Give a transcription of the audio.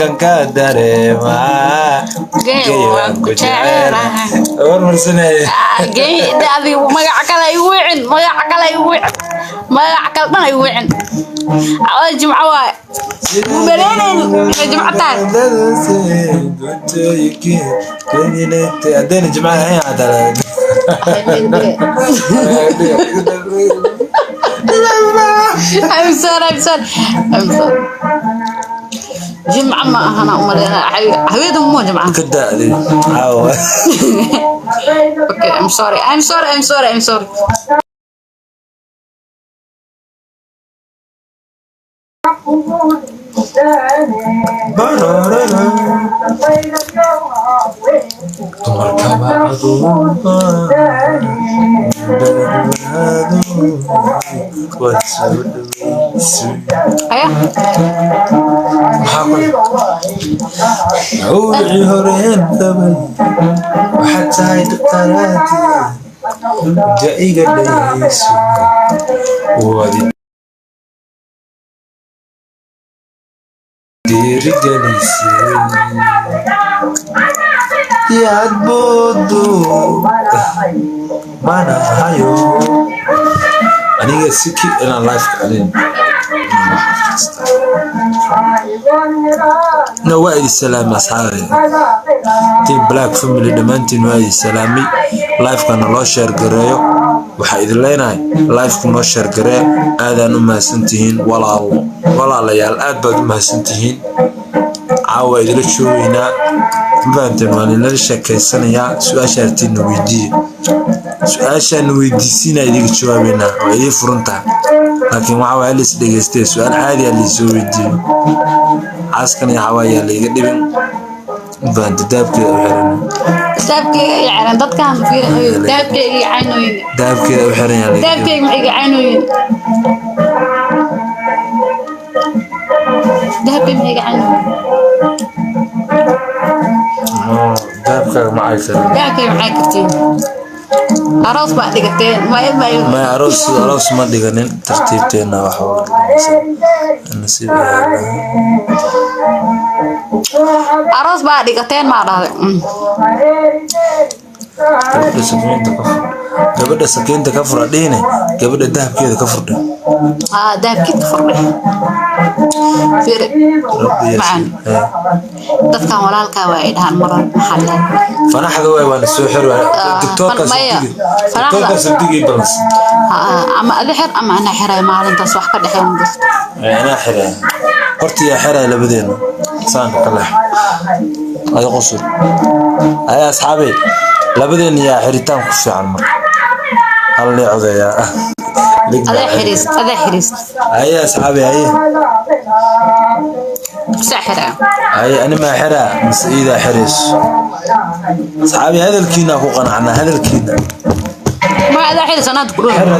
كان كدري ما جاي كجعل أول مرسنا جاي ده أبي ما يعقل يوعن ما يعقل يوعن ما يعقل ما يوعن على الجمعة واي مرينا الجمعة تاني أدينا الجمعة هي عدل I'm sorry جمعة ما أنا أمرنا حبيت مو جمعة كده دي عاوة Okay I'm sorry عودي هورين ثمن وحتى هاي دكتوراتي جاي قد يسوق رجاليسي يا بودو مانا هايو أنا سكي أنا لايف علينا نوائي السلام أصحابي تيم بلاك فاميلي دمانتين وائي السلامي لايف كان الله شير قريو waxaa idin leenahay live-ku noo share garee aadaan u mahadsantihiin walaalayaal aad baad u mahadsantihiin caawa idila joogeynaa mafahanteen waan inala sheekaysanayaa su-aasha artiidna weydiiye su-aashaana weydiisiinaa idiga jawaabeynaa waa idii furan tahay laakiin waxaa waa lis dhegeystee su-aal caadi aa laisoo weydiiyo caaskan iyo xawaayaa laiga dhibin mafahanteen daabkeeda u xiran daabkeyga yacni dadkan fiir daabkeyga caynooyin daabkeeda u xiran yahay daabkeyga ma iga caynooyin daabkeyga ma iga caynooyin daabkaaga ma caysan daabkeyga maxay kartiin aroos baa dhigateen ما أروس ما دقنين ترتيبتنا وحول النسيب aroos baa dhigateen ma dhahday gabadha sakiinta ka fura dhine gabadha dahabkeeda ka furdhe dahabkeeda furdhe fiir macaan dadkan walaalkaa waa ay dhahaan maran maxalle fanaxda way waan soo xirwa tiktoka sabtigi balans ama adixir ama ana xiray maalintaas wax ka dhaxayn jirto ana xiray horti ya xiray labadeena saanka kala ay qosol ay asxaabi labadeena ya xiritaan ku fiican mar hal leecodaya هذا حريص أي أصحابي أي سحرة أي أنا ما حرا بس إذا حريص أصحابي هذا الكينا هو قنعنا هذا الكينا ما هذا حريص أنا تقولون حرا